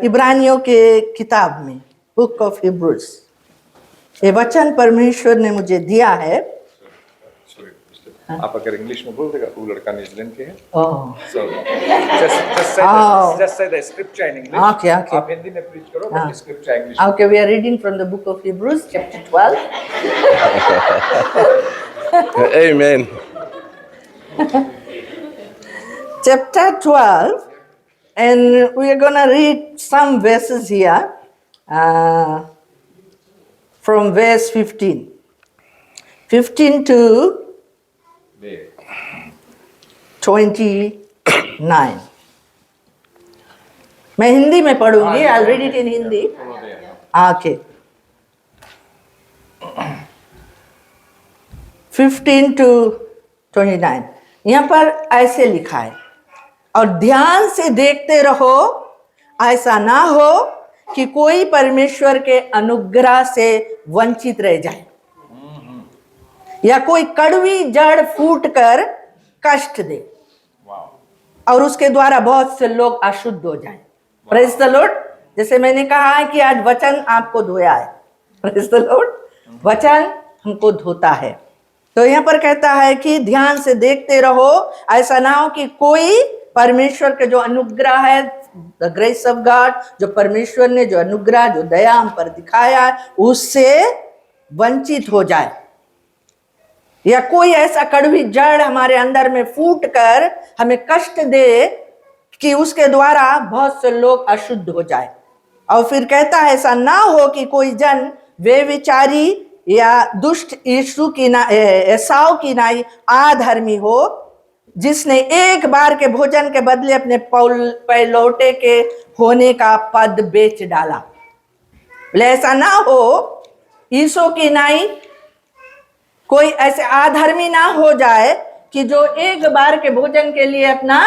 इब्रानियों के किताब में, बुक ऑफ हिब्रूज, ये वचन परमेश्वर ने मुझे दिया है। आप अगर इंग्लिश में बोल देगा, वो लड़का न्यूजीलैंड के है। ओह, So just say the scripture in English. Okay. आप हिंदी में प्रीच करो, but scripture English में। Okay, we are reading from the book of Hebrews, chapter 12. Amen. Chapter 12, and we are going to read some verses here from verse 15. 15 to 29. मैं हिंदी में पढ़ूंगी, I'll read it in Hindi. Okay. 15 to 29. यहाँ पर ऐसे लिखा है, और ध्यान से देखते रहो, ऐसा ना हो कि कोई परमेश्वर के अनुग्रह से वंचित रह जाए, या कोई कड़वी जड़ फूट कर कष्ट दे और उसके द्वारा बहुत से लोग अशुद्ध हो जाएं। Praise the Lord. जैसे मैंने कहा है कि आज वचन आपको धोया है। Praise the Lord. वचन हमको धोता है। तो यहाँ पर कहता है कि ध्यान से देखते रहो, ऐसा ना हो कि कोई परमेश्वर के जो अनुग्रह है, द ग्रेस ऑफ गॉड, जो परमेश्वर ने जो अनुग्रह, जो दया हम पर दिखाया है, उससे वंचित हो जाए, या कोई ऐसा कड़वी जड़ हमारे अंदर में फूट कर हमें कष्ट दे कि उसके द्वारा बहुत से लोग अशुद्ध हो जाए। और फिर कहता है ऐसा ना हो कि कोई जन व्यभिचारी या दुष्ट एसाव की नाई अधर्मी हो, जिसने एक बार के भोजन के बदले अपने पहलौठे के होने का पद बेच डाला। बोले ऐसा ना हो, ईसो की नाई कोई ऐसे अधर्मी ना हो जाए कि जो एक बार के भोजन के लिए अपना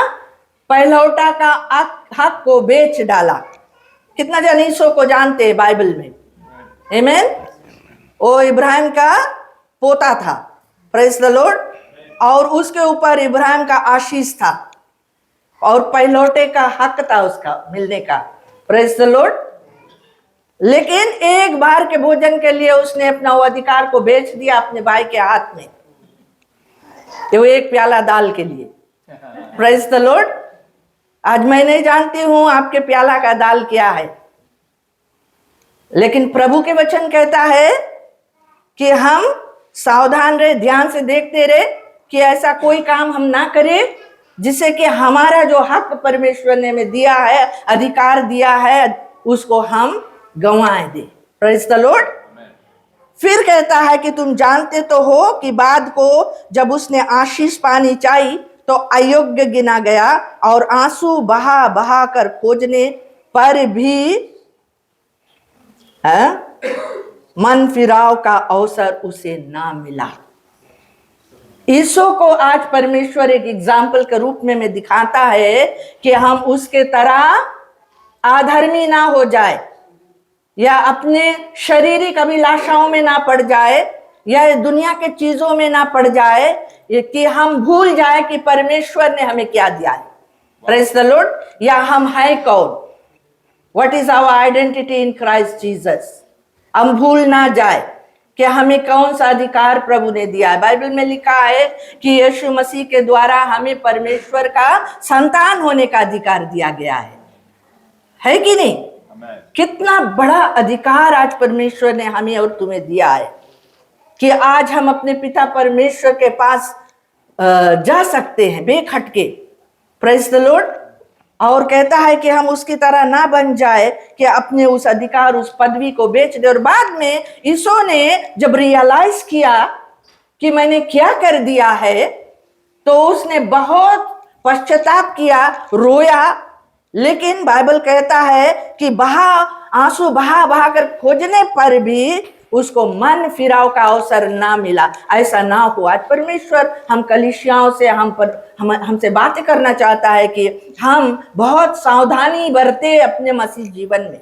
पहलौठा का हक को बेच डाला। कितना जन ईसो को जानते हैं बाइबल में? आमीन। वो इब्राहिम का पोता था। Praise the Lord. और उसके ऊपर इब्राहिम का आशीष था और पहलौठे का हक था उसका मिलने का। Praise the Lord. लेकिन एक बार के भोजन के लिए उसने अपना वो अधिकार को बेच दिया अपने भाई के हाथ में, तो एक प्याला दाल के लिए। Praise the Lord. आज मैं नहीं जानती हूं आपके प्याला का दाल क्या है, लेकिन प्रभु के वचन कहता है कि हम सावधान रहे, ध्यान से देखते रहे कि ऐसा कोई काम हम ना करें जिससे कि हमारा जो हक परमेश्वर ने हमें दिया है, अधिकार दिया है, उसको हम गंवाए दे। Praise the Lord. फिर कहता है कि तुम जानते तो हो कि बाद को जब उसने आशीष पानी चाहिए तो अयोग्य गिना गया, और आंसू बहा बहा कर खोजने पर भी मन फिराव का अवसर उसे ना मिला। ईसो को आज परमेश्वर एक एग्जाम्पल के रूप में दिखाता है कि हम उसके तरह अधर्मी ना हो जाए, या अपने शारीरिक अभिलाषाओं में ना पड़ जाए, या दुनिया के चीजों में ना पड़ जाए, कि हम भूल जाए कि परमेश्वर ने हमें क्या दिया है। Praise the Lord. या हम है कौन, what is our identity in Christ Jesus. हम भूल ना जाए कि हमें कौन सा अधिकार प्रभु ने दिया है। बाइबल में लिखा है कि यीशु मसीह के द्वारा हमें परमेश्वर का संतान होने का अधिकार दिया गया है कि नहीं? कितना बड़ा अधिकार आज परमेश्वर ने हमें और तुम्हें दिया है कि आज हम अपने पिता परमेश्वर के पास जा सकते हैं बेखटके। Praise the Lord. और कहता है कि हम उसकी तरह ना बन जाए कि अपने उस अधिकार, उस पदवी को बेच दे। और बाद में ईसो ने जब रियलाइज किया कि मैंने क्या कर दिया है, तो उसने बहुत पश्चाताप किया, रोया। लेकिन बाइबल कहता है कि आंसू बहा बहा कर खोजने पर भी उसको मन फिराव का अवसर ना मिला। ऐसा ना हो। आज परमेश्वर हम कलीसियाओं से हमसे बातें करना चाहता है कि हम बहुत सावधानी बरते अपने मसीह जीवन में।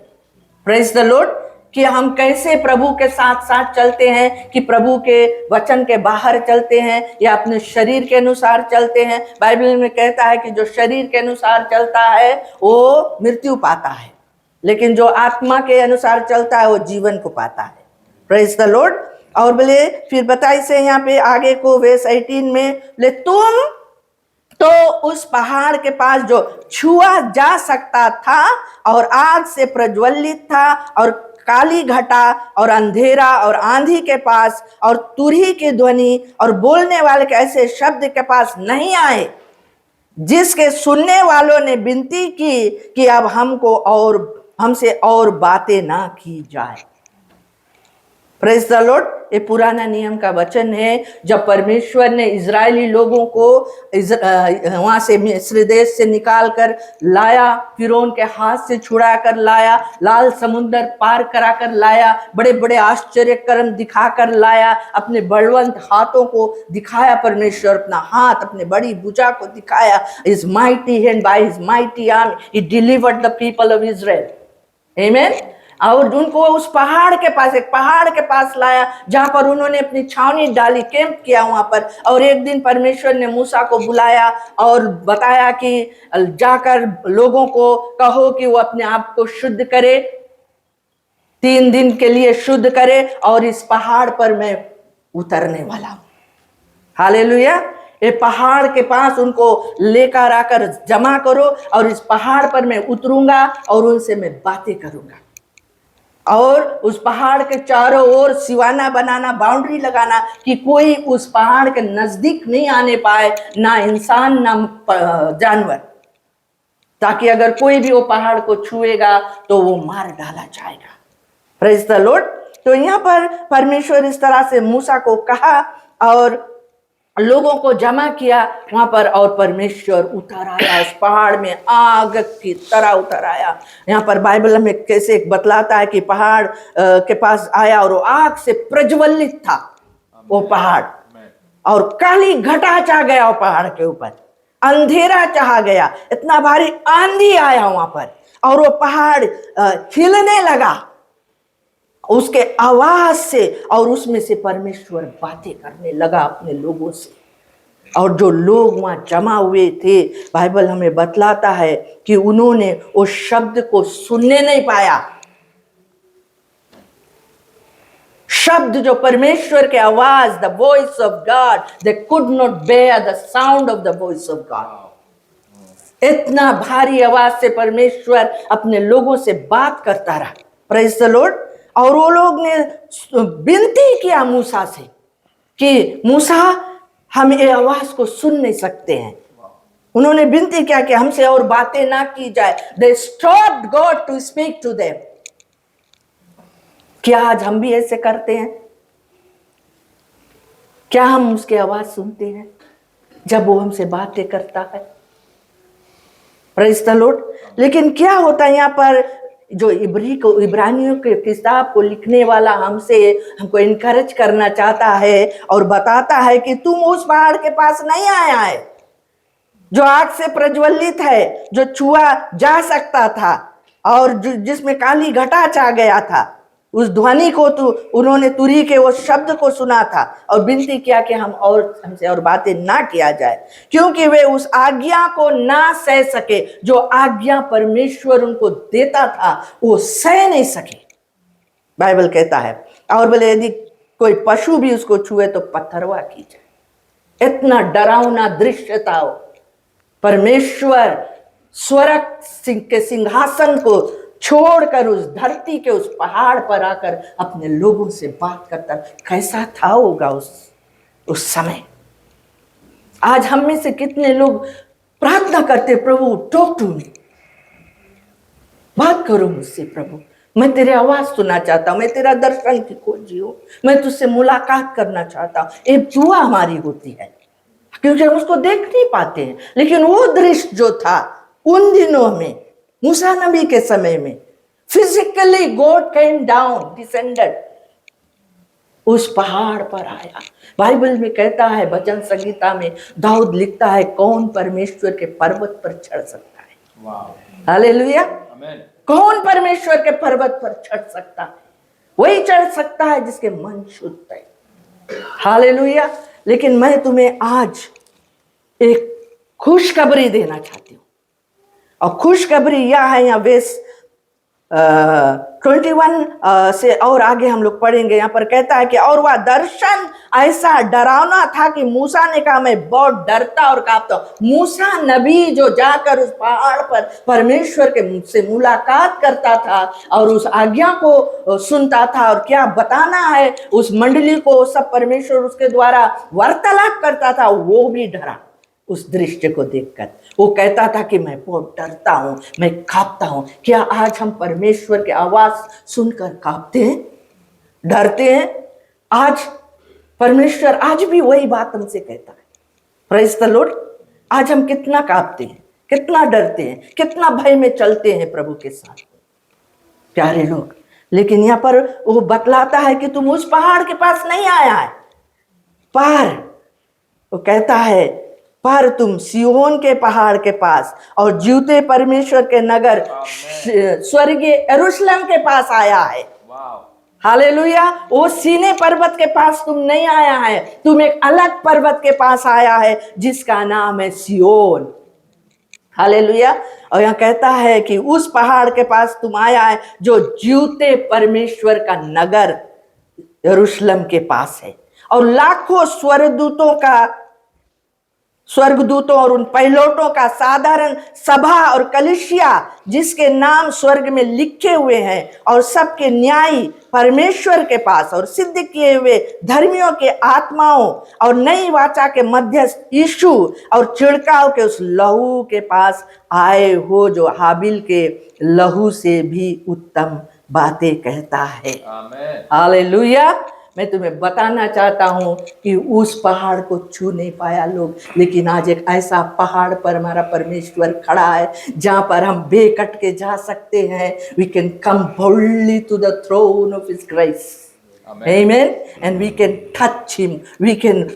Praise the Lord. कि हम कैसे प्रभु के साथ साथ चलते हैं, कि प्रभु के वचन के बाहर चलते हैं या अपने शरीर के अनुसार चलते हैं। बाइबल में कहता है कि जो शरीर के अनुसार चलता है वो मृत्यु पाता है, लेकिन जो आत्मा के अनुसार चलता है वो जीवन को पाता है। Praise the Lord. और बोले फिर 22 से यहाँ पे आगे को वर्स 18 में बोले तुम तो उस पहाड़ के पास जो छुआ जा सकता था और आग से प्रज्वलित था और काली घटा और अंधेरा और आंधी के पास और तुरही की ध्वनि और बोलने वाले के ऐसे शब्द के पास नहीं आए, जिसके सुनने वालों ने विनती की कि अब हमसे और बातें ना की जाए। Praise the Lord. ये पुराना नियम का वचन है, जब परमेश्वर ने इजरायली लोगों को वहां से मिस्र देश से निकाल कर लाया, फिरौन के हाथ से छुड़ा कर लाया, लाल समुंदर पार करा कर लाया, बड़े बड़े आश्चर्य कर्म दिखा कर लाया, अपने बलवंत हाथों को दिखाया परमेश्वर, अपना हाथ अपने बड़ी भुजा को दिखाया। His mighty hand by his mighty arm he delivered the people of Israel. Amen. और उनको उस पहाड़ के पास, एक पहाड़ के पास लाया जहां पर उन्होंने अपनी छावनी डाली, कैंप किया वहां पर। और एक दिन परमेश्वर ने मूसा को बुलाया और बताया कि जाकर लोगों को कहो कि वो अपने आप को शुद्ध करे, 3 दिन के लिए शुद्ध करे, और इस पहाड़ पर मैं उतरने वाला हूं। हालेलुया। ये पहाड़ के पास उनको लेकर आकर जमा करो, और इस पहाड़ पर मैं उतरूंगा और उनसे मैं बातें करूंगा। और उस पहाड़ के चारों ओर सिवाना बनाना, बाउंड्री लगाना कि कोई उस पहाड़ के नजदीक नहीं आने पाए, ना इंसान ना जानवर, ताकि अगर कोई भी वो पहाड़ को छुएगा तो वो मार डाला जाएगा। Praise the Lord. तो यहाँ पर परमेश्वर इस तरह से मूसा को कहा और लोगों को जमा किया वहां पर, और परमेश्वर उतर आया उस पहाड़ में, आग की तरह उतर आया। यहाँ पर बाइबल में कैसे बतलाता है कि पहाड़ के पास आया और वो आग से प्रज्वलित था वो पहाड़, और काली घटा छा गया वो पहाड़ के ऊपर, अंधेरा छा गया, इतना भारी आंधी आया वहां पर, और वो पहाड़ हिलने लगा उसके आवाज से, और उसमें से परमेश्वर बातें करने लगा अपने लोगों से। और जो लोग वहां जमा हुए थे, बाइबल हमें बतलाता है कि उन्होंने उस शब्द को सुनने नहीं पाया। शब्द जो परमेश्वर के आवाज, the voice of God, they could not bear the sound of the voice of God. इतना भारी आवाज से परमेश्वर अपने लोगों से बात करता रहा। Praise the Lord. और वो लोग ने विनती किया मूसा से कि मूसा, हम ये आवाज को सुन नहीं सकते हैं। उन्होंने विनती किया कि हमसे और बातें ना की जाए। They stopped God to speak to them। क्या आज हम भी ऐसे करते हैं? क्या हम उसकी आवाज सुनते हैं जब वो हमसे बातें करता है? Praise the Lord. लेकिन क्या होता है यहाँ पर, जो इब्रानियों के किताब को लिखने वाला हमको इनकरेज करना चाहता है और बताता है कि तुम उस पहाड़ के पास नहीं आया है जो आग से प्रज्वलित है, जो छुआ जा सकता था, और जिसमें काली घटा छा गया था। उस ध्वनि को उन्होंने तुरही के वो शब्द को सुना था और विनती किया कि हमसे और बातें ना किया जाए, क्योंकि वे उस आज्ञा को ना सह सके। जो आज्ञा परमेश्वर उनको देता था वो सह नहीं सके, बाइबल कहता है। और बोले यदि कोई पशु भी उसको छुए तो पत्थरवा की जाए। इतना डरावना दृश्य था वो। परमेश्वर स्वर्ग के सिंहासन को छोड़कर उस धरती के उस पहाड़ पर आकर अपने लोगों से बात करता। कैसा था होगा उस समय। आज हम में से कितने लोग प्रार्थना करते, प्रभु टॉक टू मी, बात करो मुझसे प्रभु, मैं तेरी आवाज सुनना चाहता हूं, मैं तेरा दर्शन की खोजी हूं, मैं तुझसे मुलाकात करना चाहता हूं। एक दुआ हमारी होती है, क्योंकि हम उसको देख नहीं पाते हैं। लेकिन वो दृश्य जो था उन दिनों में, मूसा नबी के समय में, physically God came down, descended, उस पहाड़ पर आया। बाइबल में कहता है, भजन संगीता में दाऊद लिखता है, कौन परमेश्वर के पर्वत पर चढ़ सकता है। हालेलुया। कौन परमेश्वर के पर्वत पर चढ़ सकता है? वही चढ़ सकता है जिसके मन शुद्ध है। हालेलुया। लेकिन मैं तुम्हें आज एक खुशखबरी देना चाहती हूं, और खुशखबरी यह है, यहाँ 21 से और आगे हम लोग पढ़ेंगे। यहाँ पर कहता है कि और वह दर्शन ऐसा डरावना था कि मूसा ने कहा मैं बहुत डरता और कांपता हूं। मूसा नबी जो जाकर उस पहाड़ पर परमेश्वर के से मुलाकात करता था और उस आज्ञा को सुनता था और क्या बताना है उस मंडली को, सब परमेश्वर उसके द्वारा वार्तालाप करता था, वो भी डरा उस दृश्य को देखकर। वो कहता था कि मैं बहुत डरता हूं, मैं कांपता हूं। क्या आज हम परमेश्वर की आवाज सुनकर कांपते हैं, डरते हैं? आज परमेश्वर आज भी वही बात हमसे कहता है। Praise the Lord. आज हम कितना कांपते हैं, कितना डरते हैं, कितना भय में चलते हैं प्रभु के साथ, प्यारे लोग। लेकिन यहाँ पर वो बतलाता है कि तुम उस पहाड़ के पास नहीं आया है, पर वो कहता है पर तुम सिय्योन के पहाड़ के पास और जीवते परमेश्वर के नगर स्वर्गीय यरूशलेम के पास आया है। हालेलुया। वो सीने पर्वत के पास तुम नहीं आया है, तुम एक अलग पर्वत के पास आया है जिसका नाम है सिय्योन। हालेलुया। और यहाँ कहता है कि उस पहाड़ के पास तुम आया है जो जीवते परमेश्वर का नगर यरूशलेम के पास है, और लाखों स्वर्गदूतों और उन पहिलौठों का साधारण सभा और कलीसिया जिसके नाम स्वर्ग में लिखे हुए हैं, और सबके न्यायी परमेश्वर के पास और सिद्ध किए हुए धर्मियों के आत्माओं और नई वाचा के मध्यस्थ यीशु और छिड़काव के उस लहू के पास आए हो जो हाबिल के लहू से भी उत्तम बातें कहता है। हालेलुया। मैं तुम्हें बताना चाहता हूं कि उस पहाड़ को छू नहीं पाया लोग, लेकिन आज एक ऐसा पहाड़ पर हमारा परमेश्वर खड़ा है जहां पर हम बेकट के जा सकते हैं। We can come boldly to the throne of his grace, amen, and we can touch him. We can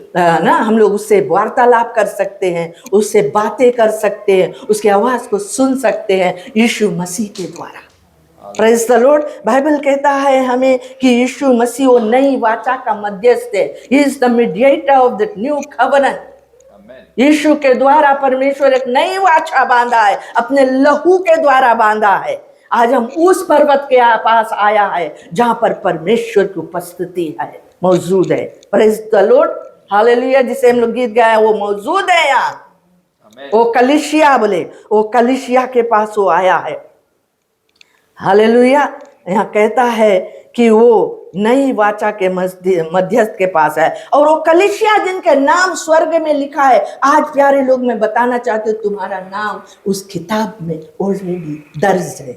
हम लोग उससे वार्तालाप कर सकते हैं, उससे बातें कर सकते हैं, उसकी आवाज को सुन सकते हैं यीशु मसीह के द्वारा। Praise the Lord. बाइबल कहता है हमें कि यीशु मसीह वो नई वाचा का मध्यस्थ है। He is the mediator of the new covenant. यीशु के द्वारा परमेश्वर एक नई वाचा बांधा है, अपने लहू के द्वारा बांधा है। आज हम उस पर्वत के पास आया है जहां पर परमेश्वर की उपस्थिति है, मौजूद है। Praise the Lord. हालेलुया। जिसे हम लोग गीत गाए वो मौजूद है यहाँ। वो कलीसिया बोले, वो कलीसिया के पास वो आया है। हालेलुया। यहाँ कहता है कि वो नई वाचा के मध्यस्थ के पास है, और वो कलीसिया जिनके नाम स्वर्ग में लिखा है। आज प्यारे लोग मैं बताना चाहते हूँ तुम्हारा नाम उस किताब में ऑलरेडी दर्ज है।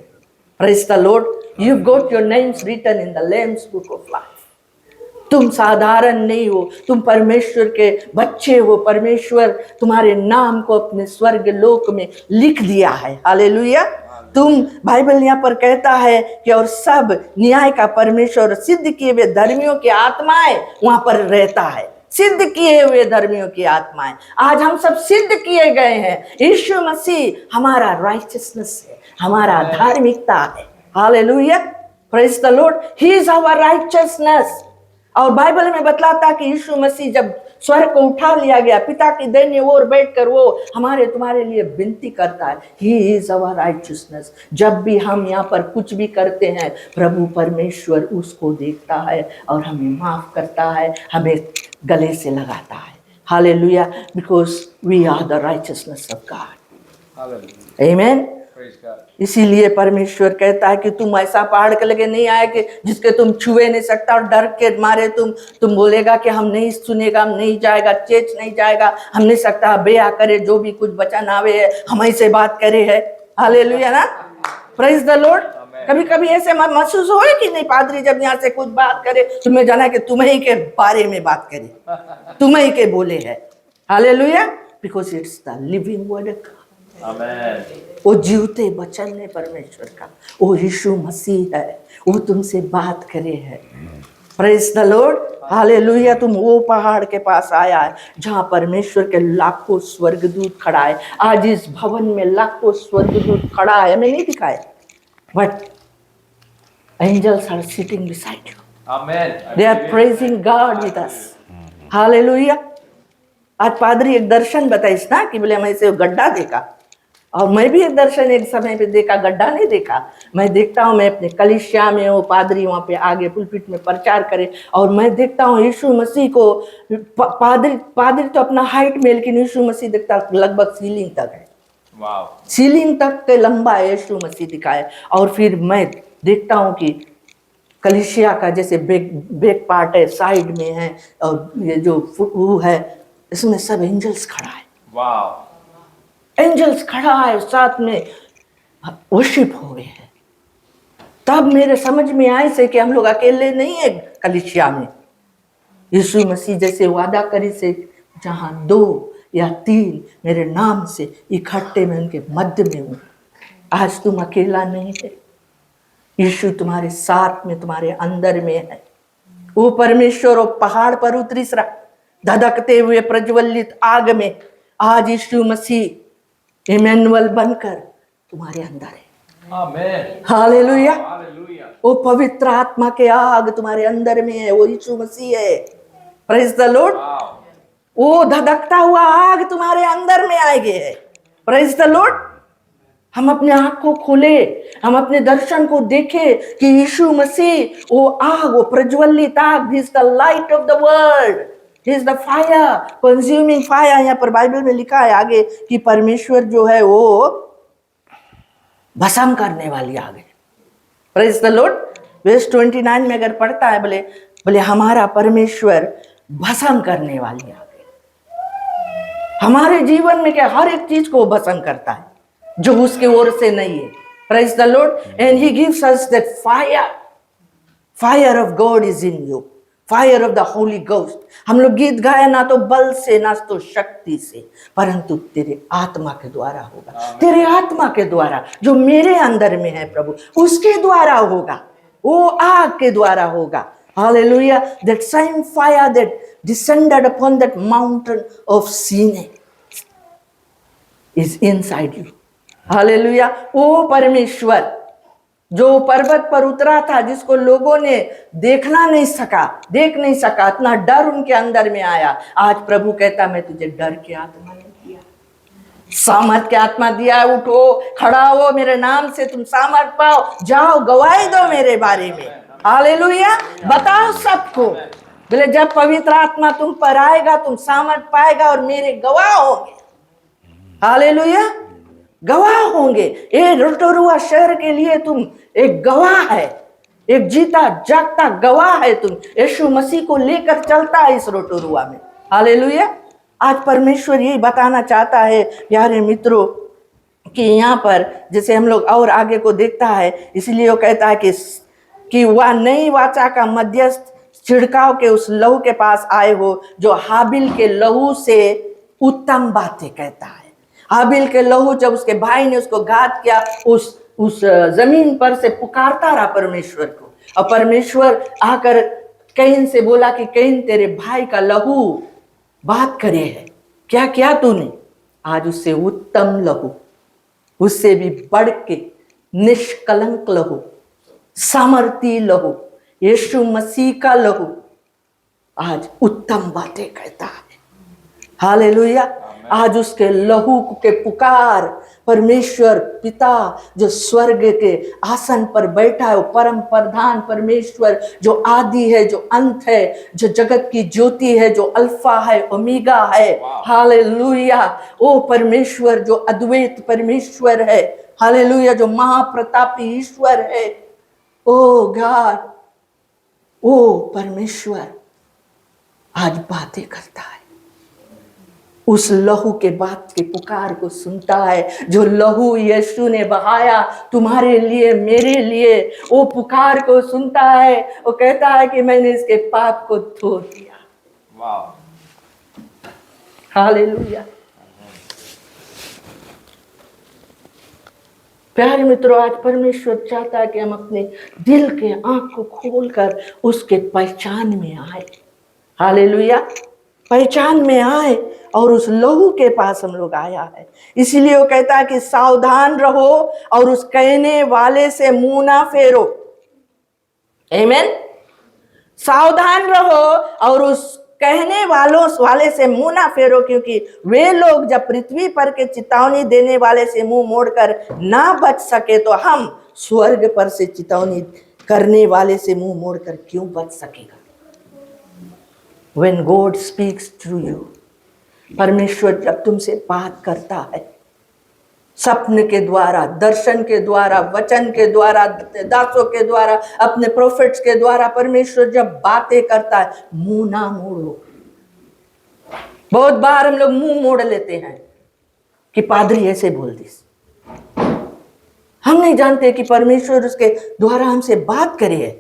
Praise the Lord. You got your names written in the Lamb's book of life. तुम साधारण नहीं हो, तुम परमेश्वर के बच्चे हो। परमेश्वर तुम्हारे नाम को अपने स्वर्ग लोक में लिख दिया है। हालेलुया। तुम, बाइबल यहाँ पर कहता है कि और सब न्याय का परमेश्वर सिद्ध किए हुए धर्मियों की आत्माएं वहां पर रहता है। सिद्ध किए हुए धर्मियों की आत्माएं। आज हम सब सिद्ध किए गए हैं। यीशु मसीह हमारा राइचियसनेस है, हमारा धार्मिकता है। Hallelujah. Praise the Lord. He is our righteousness. और बाइबल में बतलाता कि यीशु मसीह जब स्वर्ग को उठा लिया गया, पिता की दाहिनी ओर बैठकर वो हमारे तुम्हारे लिए विनती करता है। He is our righteousness. जब भी हम यहाँ पर कुछ भी करते हैं, प्रभु परमेश्वर उसको देखता है और हमें माफ करता है, हमें गले से लगाता है। Hallelujah. Because we are the righteousness of God. Amen. इसीलिए परमेश्वर कहता है कि तुम ऐसा पहाड़ के लगे नहीं आए कि जिसके तुम छुए नहीं सकता, और डर के मारे तुम बोलेगा कि हम नहीं सुनेगा, हम नहीं जाएगा, चेच नहीं जाएगा, हम नहीं सकता, बेया करे जो भी कुछ बचन आवे है हम ऐसे बात करे है। हालेलुया ना। Praise the Lord. कभी कभी ऐसे महसूस हो कि नहीं पादरी जब यहाँ से कुछ बात करे तुम्हें जाना कि तुम्हें ही के बारे में बात करे, तुम्हें ही के बोले है। Hallelujah. Because it's the living word of God. Amen. वो जीवते वचन है परमेश्वर का, वो यीशु मसीह है, वो तुमसे बात करे है। Praise the Lord. हालेलुया। तुम वो पहाड़ के पास आया है जहां परमेश्वर के लाखों स्वर्गदूत खड़ा है। आज इस भवन में लाखों स्वर्गदूत खड़ा है, हमें नहीं दिखाए, but angels are sitting beside you. Amen. They are praising God with us. Hallelujah. आज पादरी एक दर्शन बताइस ना कि बोले हम ऐसे गड्ढा देखा, और मैं भी एक दर्शन एक समय पे देखा, गड्ढा नहीं देखा, मैं देखता हूँ, मैं अपने कलीसिया में हूँ, पादरी वहाँ पे आगे पुलपिट में प्रचार करे और मैं देखता हूँ यीशु मसीह को, पादरी तो अपना हाइट में, लेकिन यीशु मसीह देखता लगभग सीलिंग तक है, सीलिंग तक के लंबा यीशु मसीह दिखाए। और फिर मैं देखता हूँ कि कलीसिया का जैसे बैक पार्ट है, साइड में है, और ये जो वो है इसमें सब एंजल्स खड़ा है, एंजल्स खड़ा है, साथ में वर्शिप हो गए हैं। तब मेरे समझ में आए से कि हम लोग अकेले नहीं है कलीसिया में। यीशु मसीह जैसे वादा करे से, जहां 2 या 3 मेरे नाम से इकट्ठे में उनके मध्य में हूं। आज तुम अकेला नहीं है, यीशु तुम्हारे साथ में, तुम्हारे अंदर में है। वो परमेश्वर वो पहाड़ पर उतरी धधकते हुए प्रज्वलित आग में, आज यीशु मसीह इमैनुअल बनकर तुम्हारे अंदर है। आमीन, हालेलुया। हालेलुया। वो पवित्र आत्मा के आग तुम्हारे अंदर में है, वो यीशु मसीह है। Praise the Lord. वो धधकता हुआ आग तुम्हारे अंदर में आएगे है। Praise the Lord. हम अपने आँख को खोले, हम अपने दर्शन को देखे कि यीशु मसीह वो आग, वो प्रज्वलित आग, ही is the light of the world, he is the fire, consuming fire. यहाँ पर बाइबल में लिखा है आगे कि परमेश्वर जो है वो भस्म करने वाली आग है। Praise the Lord. वर्स 29 में अगर पढ़ता है, बोले हमारा परमेश्वर भस्म करने वाली आग है। हमारे जीवन में क्या हर एक चीज को भस्म करता है जो उसके ओर से नहीं है। Praise the Lord. And he gives us that fire. Fire of God is in you. Fire of the Holy Ghost. हम लोग गीत गाए ना तो बल से, ना तो शक्ति से, परंतु तेरे आत्मा के द्वारा होगा। तेरे आत्मा के द्वारा जो मेरे अंदर में है प्रभु, उसके द्वारा होगा, वो आग के द्वारा होगा। Hallelujah. That same fire that descended upon that mountain of Sinai is inside you. Hallelujah. वो परमेश्वर जो पर्वत पर उतरा था, जिसको लोगों ने देख नहीं सका, इतना डर उनके अंदर में आया। आज प्रभु कहता मैं तुझे डर की आत्मा नहीं दिया, सामर्थ की आत्मा दिया है। उठो, खड़ा हो, मेरे नाम से तुम सामर्थ पाओ, जाओ गवाही दो मेरे बारे में। हालेलुया। बताओ सबको। बोले जब पवित्र आत्मा तुम पर आएगा, तुम सामर्थ पाएगा और मेरे गवाह होंगे। हालेलुया। गवाह होंगे। ये रोटोरुआ शहर के लिए तुम एक गवाह है, एक जीता जागता गवाह है। तुम यीशु मसीह को लेकर चलता है इस रोटोरुआ में। हालेलुया। आज परमेश्वर यही बताना चाहता है प्यारे मित्रों कि यहाँ पर जैसे हम लोग और आगे को देखता है, इसलिए वो कहता है कि वह नई वाचा का मध्यस्थ छिड़काव के उस लहू के पास आए हो, जो हाबिल के लहू से उत्तम बातें कहता है। हाबिल के लहू, जब उसके भाई ने उसको घात किया, उस जमीन पर से पुकारता रहा परमेश्वर को, और परमेश्वर आकर कैन से बोला कि कैन तेरे भाई का लहू बात करे है, क्या किया तूने? आज उससे उत्तम लहू, उससे भी बढ़ के निष्कलंक लहू, सामर्थी लहू, यीशु मसीह का लहू आज उत्तम बातें कहता है। हालेलुया। आज उसके लहू के पुकार परमेश्वर पिता जो स्वर्ग के आसन पर बैठा है, वो परम प्रधान परमेश्वर जो आदि है, जो अंत है, जो जगत की ज्योति है, जो अल्फा है, ओमेगा है। हालेलुया। ओ परमेश्वर जो अद्वैत परमेश्वर है। हालेलुया। जो महाप्रतापी ईश्वर है। ओ गॉड, ओ परमेश्वर आज बातें करता है, उस लहू के बात के पुकार को सुनता है, जो लहू यीशु ने बहाया तुम्हारे लिए, मेरे लिए, वो पुकार को सुनता है। वो कहता है कि मैंने इसके पाप को धो दिया। हालेलुया। प्यारे मित्रों, आज परमेश्वर चाहता है कि हम अपने दिल के आंख को खोलकर उसके पहचान में आए। हालेलुया। पहचान में आए और उस लहू के पास हम लोग आया है। इसीलिए वो कहता है कि सावधान रहो और उस कहने वाले से मुंह ना फेरो। आमीन। सावधान रहो और उस कहने वाले से मुंह ना फेरो, क्योंकि वे लोग जब पृथ्वी पर के चेतावनी देने वाले से मुंह मोड़कर ना बच सके, तो हम स्वर्ग पर से चेतावनी करने वाले से मुंह मोड़कर क्यों बच सकेगा? When God speaks to you, परमेश्वर जब तुमसे बात करता है, सपने के द्वारा, दर्शन के द्वारा, वचन के द्वारा, दासों के द्वारा, अपने प्रोफेट्स के द्वारा, परमेश्वर जब बातें करता है, मुंह ना मोड़ो। बहुत बार हम लोग मुंह मोड़ लेते हैं कि पादरी ऐसे बोल दी। हम नहीं जानते कि परमेश्वर उसके द्वारा हमसे बात करे है।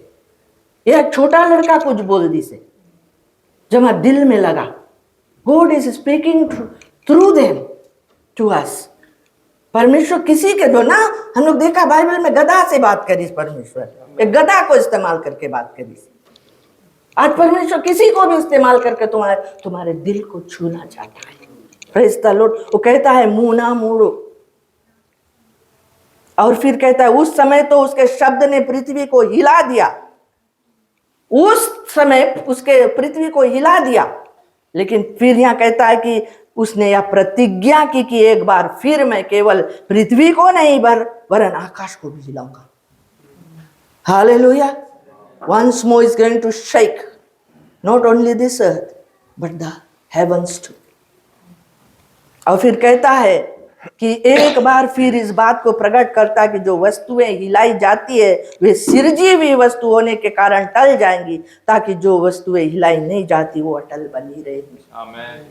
एक छोटा लड़का कुछ बोल दी से जो हमारे दिल में लगा। God is speaking through them to us. परमेश्वर किसी के दो ना, हम लोग देखा बाइबल में गधा से बात करी परमेश्वर, एक गधा को इस्तेमाल करके बात करी। आज परमेश्वर किसी को भी इस्तेमाल करके तुम्हारे दिल को छूना चाहता है। Praise the Lord. वो कहता है मुंह ना मोड़ो, और फिर कहता है उस समय तो उसके शब्द ने पृथ्वी को हिला दिया। उस समय उसके पृथ्वी को हिला दिया, लेकिन फिर यहाँ कहता है कि उसने यह प्रतिज्ञा की कि एक बार फिर मैं केवल पृथ्वी को नहीं वरन आकाश को भी हिलाऊंगा। Hallelujah. Once more is going to shake not only this earth but the heavens too। और फिर कहता है कि एक बार फिर इस बात को प्रकट करता है कि जो वस्तुएं हिलाई जाती है वे सिरजी हुई वस्तु होने के कारण टल जाएंगी, ताकि जो वस्तुएं हिलाई नहीं जाती वो अटल बनी रहेगी। आमीन।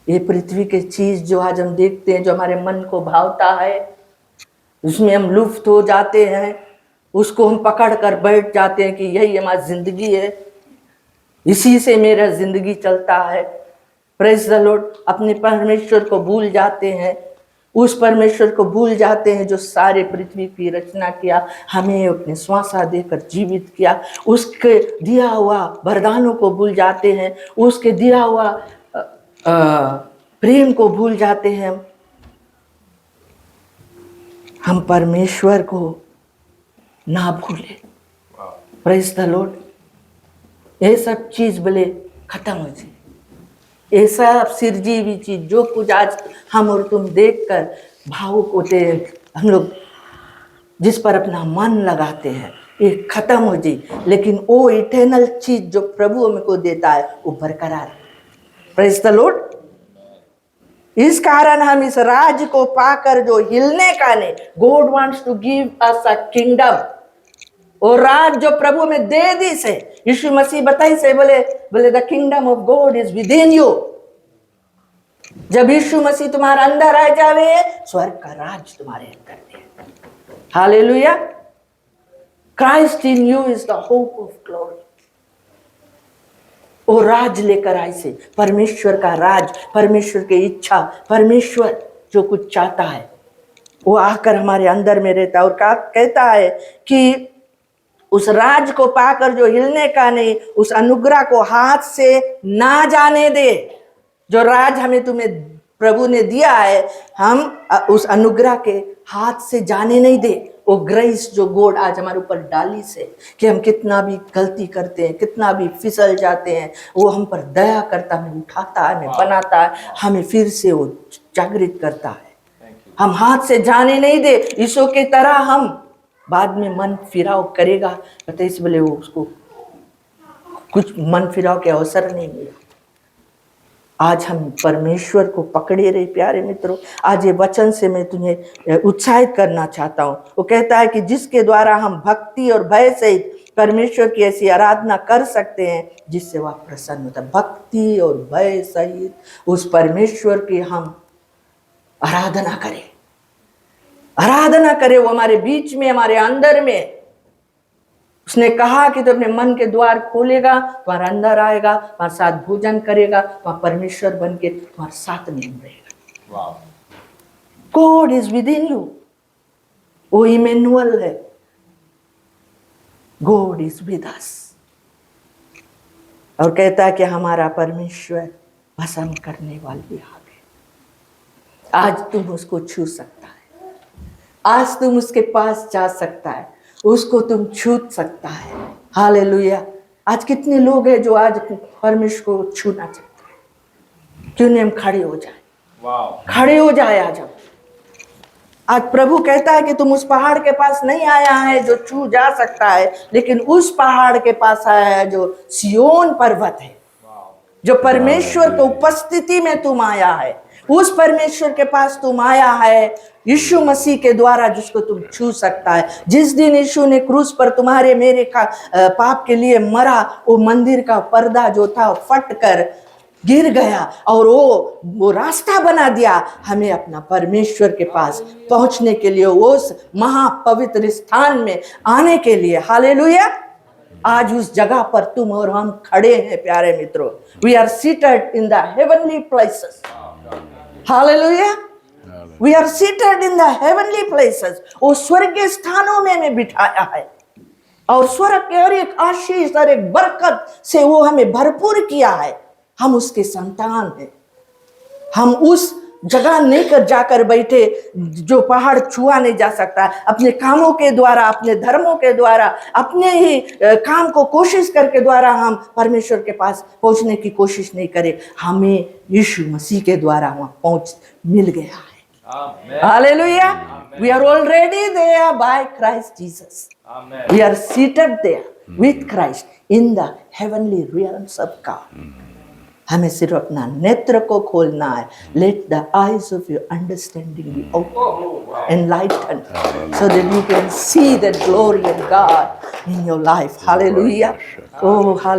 ये पृथ्वी के चीज जो आज हम देखते हैं, जो हमारे मन को भावता है, उसमें हम लुप्त हो जाते हैं, उसको हम पकड़ कर बैठ जाते हैं कि यही हमारी जिंदगी है, इसी से मेरा जिंदगी चलता है। Praise the Lord. अपने परमेश्वर को भूल जाते हैं, उस परमेश्वर को भूल जाते हैं जो सारे पृथ्वी की रचना किया, हमें अपने श्वासा देकर जीवित किया। उसके दिया हुआ वरदानों को भूल जाते हैं, उसके दिया हुआ प्रेम को भूल जाते हैं। हम परमेश्वर को ना भूले। Praise the Lord. ये सब चीज भले खत्म हो जाए, ये सब सिरजी हुई चीज जो कुछ आज हम और तुम देखकर भावुक होते हैं, हम लोग जिस पर अपना मन लगाते हैं, ये खत्म हो जाए, लेकिन वो इटर्नल चीज जो प्रभु हमको देता है वो बरकरार है। Praise the Lord. इस कारण हम इस राज को पाकर जो हिलने का नहीं, God wants to give us a kingdom. और राज जो प्रभु में दे दी से, यीशु मसीह बताई से बोले the kingdom of God is with in you. जब यीशु मसीह तुम्हारे अंदर आ जावे, स्वर्ग का राज तुम्हारे अंदर है। Hallelujah. Christ in you is the hope of glory. वो राज लेकर आए से, परमेश्वर का राज, परमेश्वर की इच्छा, परमेश्वर जो कुछ चाहता है वो आकर हमारे अंदर में रहता है। और कहता है कि उस राज को पाकर जो हिलने का नहीं, उस अनुग्रह को हाथ से ना जाने दे। जो राज हमें तुम्हें प्रभु ने दिया है, हम उस अनुग्रह के हाथ से जाने नहीं दे। वो ग्रेस जो गॉड आज हमारे ऊपर डाली से, कि हम कितना भी गलती करते हैं, कितना भी फिसल जाते हैं, वो हम पर दया करता, हमें उठाता है, हमें बनाता है, हमें फिर से वो जागृत करता है। हम हाथ से जाने नहीं दे। यीशु की तरह हम बाद में मन फिराव करेगा, पता इस बोले वो उसको कुछ मन फिराव के अवसर नहीं मिला। आज हम परमेश्वर को पकड़े रहे। प्यारे मित्रों, आज ये वचन से मैं तुम्हें उत्साहित करना चाहता हूँ। वो कहता है कि जिसके द्वारा हम भक्ति और भय सहित परमेश्वर की ऐसी आराधना कर सकते हैं जिससे वह प्रसन्न होता है। भक्ति और भय सहित उस परमेश्वर की हम आराधना करें, आराधना करे। वो हमारे बीच में, हमारे अंदर में। उसने कहा कि तो अपने मन के द्वार खोलेगा, तुम्हारे अंदर आएगा, तुम्हारे साथ भोजन करेगा, वहां परमेश्वर बन के तुम्हारे साथ में रहेगा। God is with in you. वो इमैनुअल है। God is with us. और कहता है कि हमारा परमेश्वर भस्म करने वाली आग है। आज तुम उसको छू सकता है, आज तुम उसके पास जा सकता है, उसको तुम छू सकता है। हालेलुया। आज कितने लोग हैं जो आज परमेश्वर को छूना चाहते हैं। क्यों नहीं हम खड़े हो जाए, खड़े हो जाए आज हम। आज प्रभु कहता है कि तुम उस पहाड़ के पास नहीं आया है जो छू जा सकता है, लेकिन उस पहाड़ के पास आया है जो सियोन पर्वत है, जो परमेश्वर की उपस्थिति में तुम आया है। उस परमेश्वर के पास तुम आया है यीशु मसीह के द्वारा, जिसको तुम छू सकता है। जिस दिन यीशु ने क्रूस पर तुम्हारे मेरे का पाप के लिए मरा, वो मंदिर का पर्दा जो था फट कर गिर गया और वो रास्ता बना दिया हमें अपना परमेश्वर के पास पहुंचने के लिए, उस महापवित्र स्थान में आने के लिए। हालेलुया। आज उस जगह पर तुम और हम खड़े हैं प्यारे मित्रों। We are seated in the heavenly places. Hallelujah. We are seated in the heavenly places. वो स्वर्गीय स्थानों में हमें बिठाया है और स्वर्ग के हर एक आशीष और एक बरकत से वो हमें भरपूर किया है। हम उसके संतान हैं। हम उस जगह नहीं कर जाकर बैठे जो पहाड़ छुआ नहीं जा सकता। अपने कामों के द्वारा, अपने धर्मों के द्वारा, अपने ही काम को कोशिश करके द्वारा हम परमेश्वर के पास पहुंचने की कोशिश नहीं करें। हमें यीशु मसीह के द्वारा वहां पहुंच मिल गया है। Hallelujah. We are already there by Christ Jesus. We are seated there with Christ in the heavenly realms of God. हमें सिर्फ अपना नेत्र को खोलना है। Let the eyes of your understanding be open, enlighten, so that you can see the glory of God in your life. Hallelujah. Oh hallelujah.